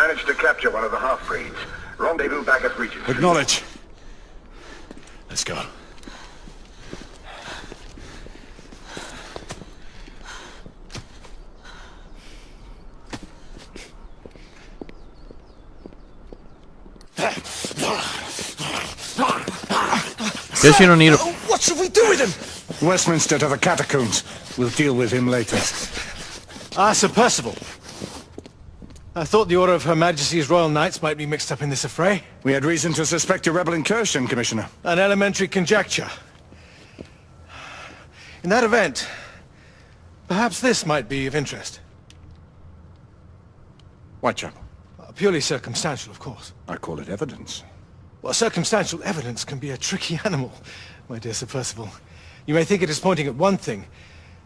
managed to capture one of the half-breeds. Rendezvous back at Regency. Acknowledge. Let's go. Guess you don't need a... What should we do with him? Westminster to the catacombs. We'll deal with him later. Ah, Sir Percival. I thought the Order of Her Majesty's Royal Knights might be mixed up in this affray. We had reason to suspect a rebel incursion, Commissioner. An elementary conjecture. In that event, perhaps this might be of interest. Whitechapel. Purely circumstantial, of course. I call it evidence. Well, circumstantial evidence can be a tricky animal, my dear Sir Percival. You may think it is pointing at one thing,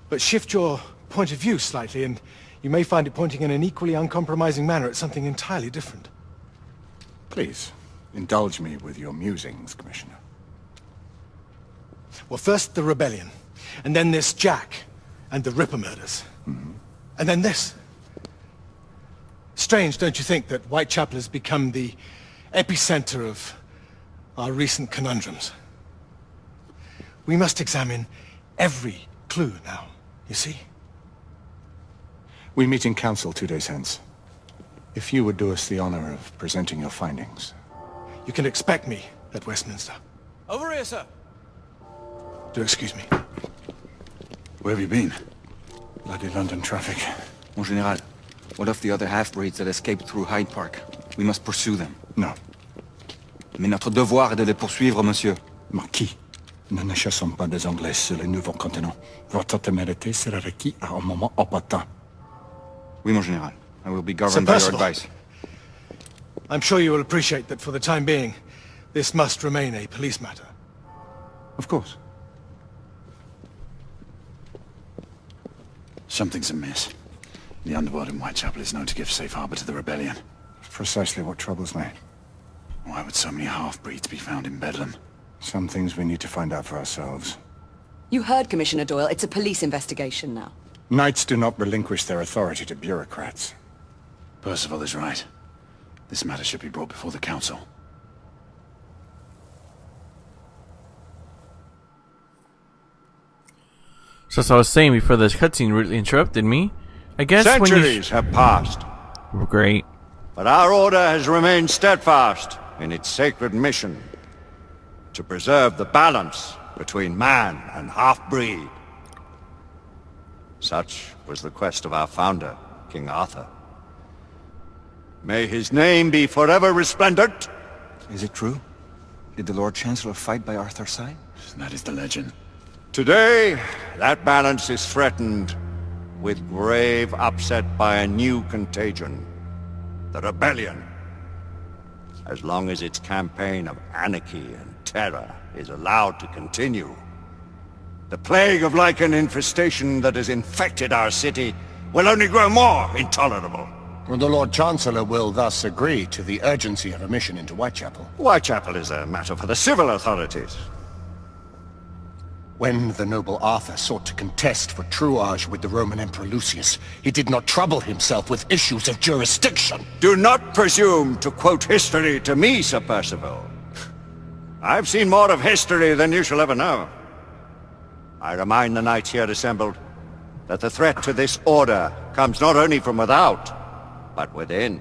but shift your point of view slightly, and you may find it pointing in an equally uncompromising manner at something entirely different. Please, indulge me with your musings, Commissioner. Well, first the rebellion, and then this Jack, and the Ripper murders. And then this. Strange, don't you think, that Whitechapel has become the epicenter of our recent conundrums? We must examine every clue now, you see? We meet in council 2 days hence. If you would do us the honor of presenting your findings. You can expect me at Westminster. Over here, sir. Do excuse me. Where have you been? Bloody London traffic. Mon Général, what of the other half-breeds that escaped through Hyde Park? We must pursue them. No. Mais notre devoir est de les poursuivre, monsieur. Marquis, nous ne chassons pas des Anglais sur le nouveau continent. Votre témérité sera requis à un moment opportun. Oui, mon Général. I will be governed by your advice. I'm sure you will appreciate that for the time being, this must remain a police matter. Of course. Something's amiss. The underworld in Whitechapel is known to give safe harbor to the rebellion. Precisely what troubles me. Why would so many half-breeds be found in Bedlam? Some things we need to find out for ourselves. You heard, Commissioner Doyle. It's a police investigation now. Knights do not relinquish their authority to bureaucrats. Percival is right. This matter should be brought before the council. So as I was saying before this cutscene really interrupted me, I guess Centuries have passed, Great. but our order has remained steadfast in its sacred mission to preserve the balance between man and half-breed. Such was the quest of our founder, King Arthur. May his name be forever resplendent. Is it true? Did the Lord Chancellor fight by Arthur's side? That is the legend. Today, that balance is threatened with grave upset by a new contagion, the rebellion. As long as its campaign of anarchy and terror is allowed to continue, the plague of lichen infestation that has infected our city will only grow more intolerable. Well, the Lord Chancellor will thus agree to the urgency of a mission into Whitechapel. Whitechapel is a matter for the civil authorities. When the noble Arthur sought to contest for truage with the Roman Emperor Lucius, he did not trouble himself with issues of jurisdiction. Do not presume to quote history to me, Sir Percival. I've seen more of history than you shall ever know. I remind the knights here assembled that the threat to this order comes not only from without, but within.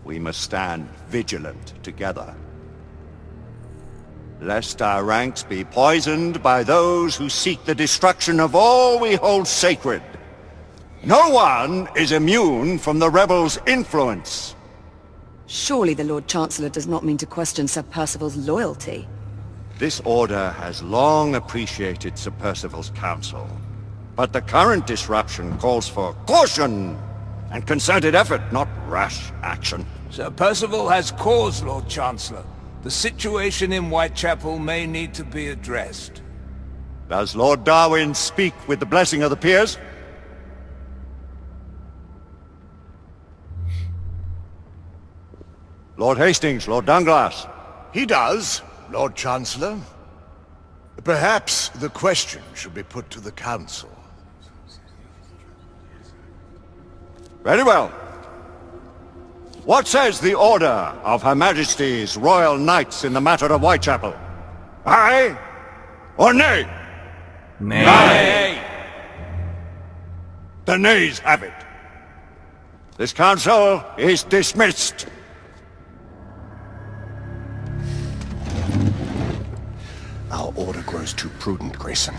We must stand vigilant together, lest our ranks be poisoned by those who seek the destruction of all we hold sacred. No one is immune from the rebels' influence. Surely the Lord Chancellor does not mean to question Sir Percival's loyalty. This order has long appreciated Sir Percival's counsel, but the current disruption calls for caution and concerted effort, not rash action. Sir Percival has cause, Lord Chancellor. The situation in Whitechapel may need to be addressed. Does Lord Darwin speak with the blessing of the peers? Lord Hastings, Lord Dunglass. He does, Lord Chancellor. Perhaps the question should be put to the Council. Very well. What says the Order of Her Majesty's Royal Knights in the matter of Whitechapel? Aye or nay? Nay. Aye. The nays have it. This council is dismissed. Our order grows too prudent, Grayson.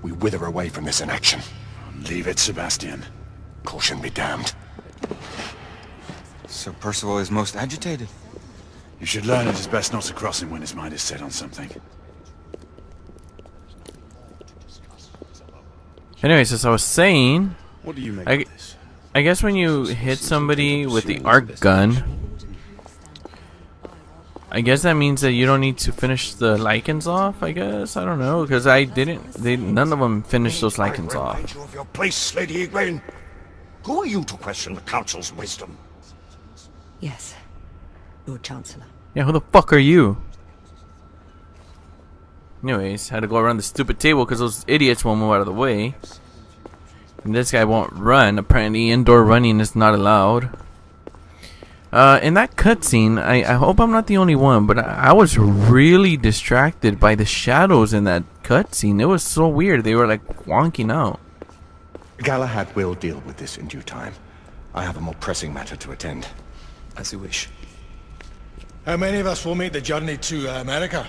We wither away from this inaction. Leave it, Sebastian. Caution be damned. Sir Percival is most agitated. You should learn it is best not to cross him when his mind is set on something. Anyways, as I was saying, What do you make of this? I guess when you hit somebody with the arc gun, I guess that means that you don't need to finish the lichens off, I guess. I don't know, because none of them finished those lichens off. You of your place, Lady Egwene. Who are you to question the Council's wisdom? Yes, Lord Chancellor. Yeah, who the fuck are you? Anyways, had to go around the stupid table because those idiots won't move out of the way. And this guy won't run. Apparently indoor running is not allowed. In that cutscene, I hope I'm not the only one, but I was really distracted by the shadows in that cutscene. It was so weird. They were like wonking out. Galahad will deal with this in due time. I have a more pressing matter to attend. As you wish. How many of us will make the journey to America?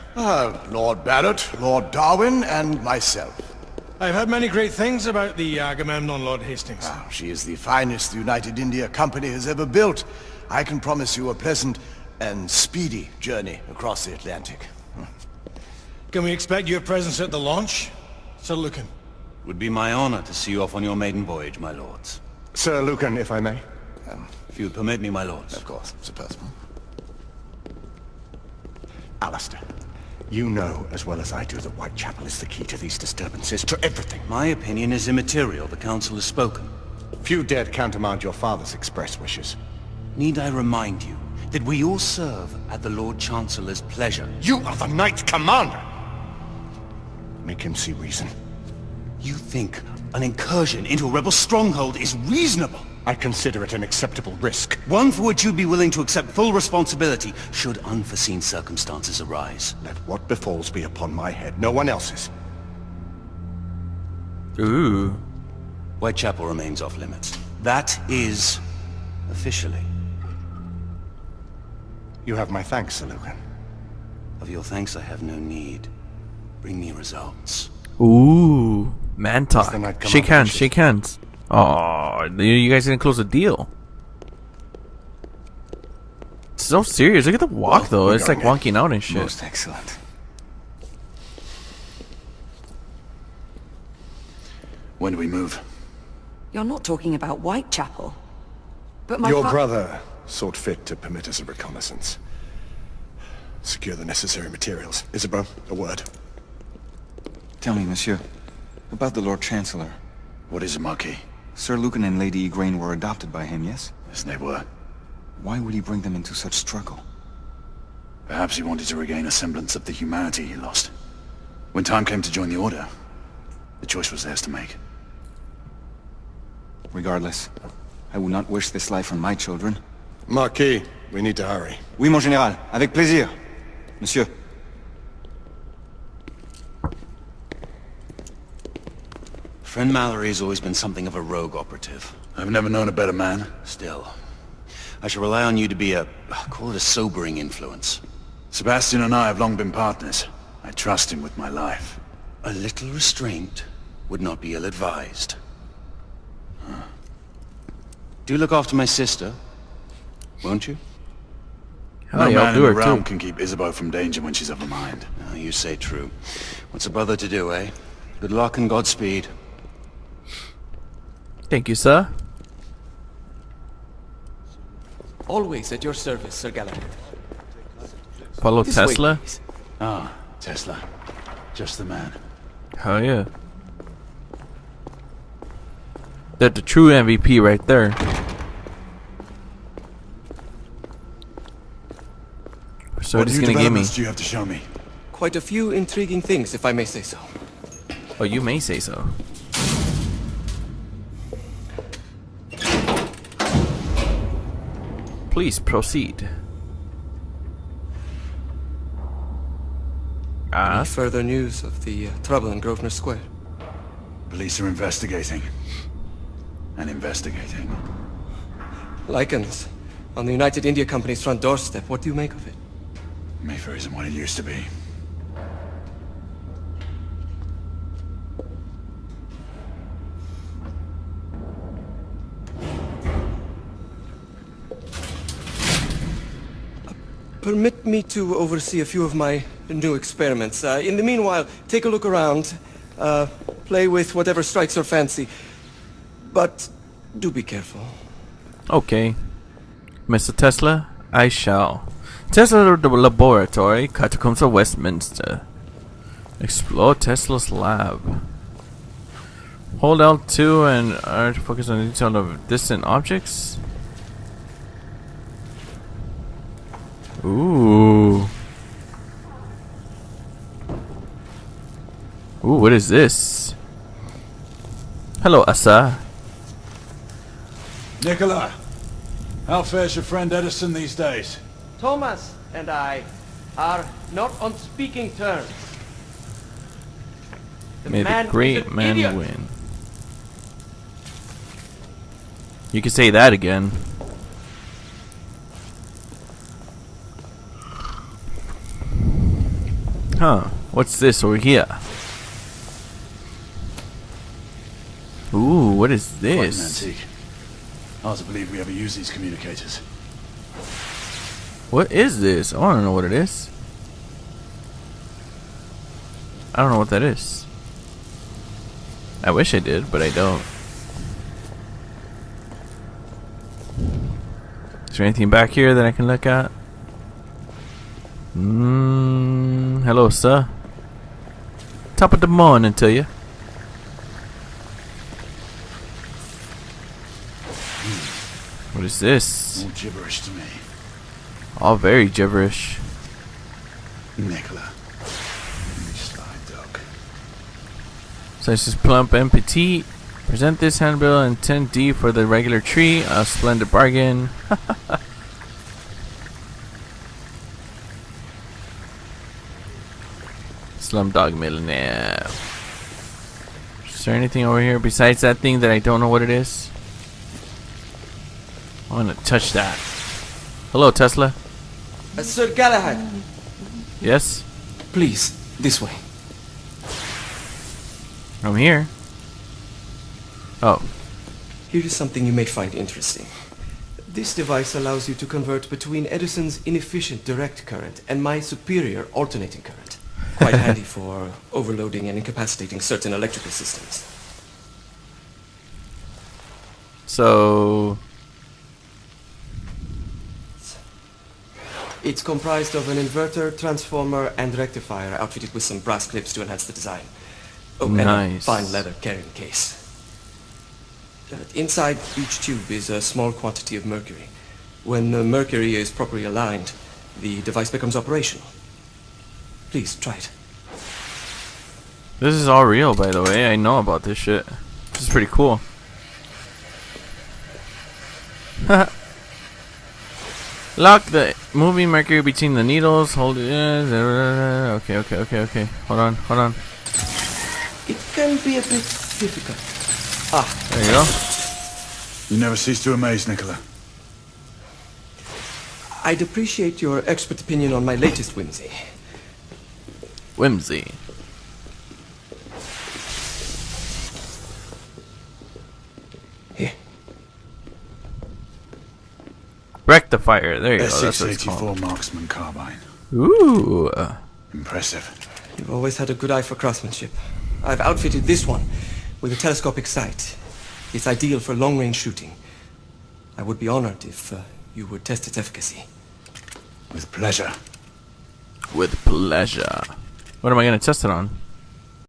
Lord Barrett, Lord Darwin, and myself. I've heard many great things about the Agamemnon, Lord Hastings. She is the finest the United India Company has ever built. I can promise you a pleasant and speedy journey across the Atlantic. Can we expect your presence at the launch, Sir Lucan? Would be my honor to see you off on your maiden voyage, my lords. Sir Lucan, if I may. If you would permit me, my lords. Of course, Sir Percival. Alistair, you know as well as I do that Whitechapel is the key to these disturbances, to everything. My opinion is immaterial. The council has spoken. Few dared countermand your father's express wishes. Need I remind you that we all serve at the Lord Chancellor's pleasure? You are the Knight Commander! Make him see reason. You think an incursion into a rebel stronghold is reasonable? I consider it an acceptable risk. One for which you'd be willing to accept full responsibility should unforeseen circumstances arise. Let what befalls be upon my head, no one else's. Ooh. Whitechapel remains off limits. That is officially. You have my thanks, Sir Lucan. Of your thanks I have no need. Bring me results. Ooh. Man talk. Shake hands, wishes. shake hands. Oh, you guys didn't close the deal. It's so serious. Look at the walk, though. It's like wonking out and shit. Most excellent. When do we move? You're not talking about Whitechapel. But my Your brother sought fit to permit us a reconnaissance. Secure the necessary materials. Isabeau, a word. Tell me, monsieur, about the Lord Chancellor. What is a Marquis? Sir Lucan and Lady Egwene were adopted by him, yes? Yes, they were. Why would he bring them into such struggle? Perhaps he wanted to regain a semblance of the humanity he lost. When time came to join the Order, the choice was theirs to make. Regardless, I would not wish this life on my children. Marquis, we need to hurry. Oui, mon général. Avec plaisir. Monsieur. Friend Mallory has always been something of a rogue operative. I've never known a better man. Still, I shall rely on you to be call it a sobering influence. Sebastian and I have long been partners. I trust him with my life. A little restraint would not be ill-advised. Do look after my sister, won't you? Hell No yeah, man I'll do in the her realm too. can keep Isabeau from danger when she's of a mind. Oh, you say true. What's a brother to do, eh? Good luck and Godspeed. Thank you, sir. Always at your service, Sir Galahad. Follow This way, Tesla? please. Ah, Testla. Just the man. Hell yeah. That's the true MVP right there. So What he's new gonna give me. developments do you have to show me? Quite a few intriguing things, if I may say so. Oh, you may say so. Please proceed. Any further news of the trouble in Grosvenor Square? Police are investigating. And investigating. Lichens. On the United India Company's front doorstep. What do you make of it? Mayfair isn't what it used to be. Permit me to oversee a few of my new experiments. In the meanwhile, take a look around. Play with whatever strikes your fancy. But do be careful. Okay. Mr. Testla, I shall. Tesla Laboratory, Catacombs of Westminster. Explore Tesla's lab. Hold L2 and R to focus on the detail of distant objects. Ooh. Ooh, what is this? Hello, Asa. Nicola, how fares your friend Edison these days? Thomas and I are not on speaking terms. May the great man win. You can say that again. Huh, what's this over here? Ooh, what is this? Quite an antique. Hard to believe we ever use these communicators. What is this? I want to know what it is. I don't know what that is. I wish I did, but I don't. Is there anything back here that I can look at? Hello, sir. Top of the morning to you. What is this? All gibberish to me. All very gibberish. Nicola. Slide dog. Such as plump and petite. Present this handbill in 10D for the regular tree. A splendid bargain. Slumdog Millionaire. Is there anything over here besides that thing that I don't know what it is? I want to touch that. Hello, Tesla. Sir Galahad. Yes? Please, this way. I'm here. Oh. Here is something you may find interesting. This device allows you to convert between Edison's inefficient direct current and my superior alternating current. Quite handy for overloading and incapacitating certain electrical systems. So... It's comprised of an inverter, transformer, and rectifier outfitted with some brass clips to enhance the design. Oh, nice. And a fine leather carrying case. Inside each tube is a small quantity of mercury. When the mercury is properly aligned, the device becomes operational. Please, try it. This is all real, by the way. I know about this shit. This is pretty cool. Lock the moving mercury between the needles. Hold it. Okay. Hold on. It can be a bit difficult. Ah, there you go. You never cease to amaze, Nicola. I'd appreciate your expert opinion on my latest whimsy. Whimsy. Here. Rectifier. There you go. That's what it's S684 called. marksman carbine. Ooh. Impressive. You've always had a good eye for craftsmanship. I've outfitted this one with a telescopic sight. It's ideal for long-range shooting. I would be honored if you would test its efficacy. With pleasure. With pleasure. What am I going to test it on?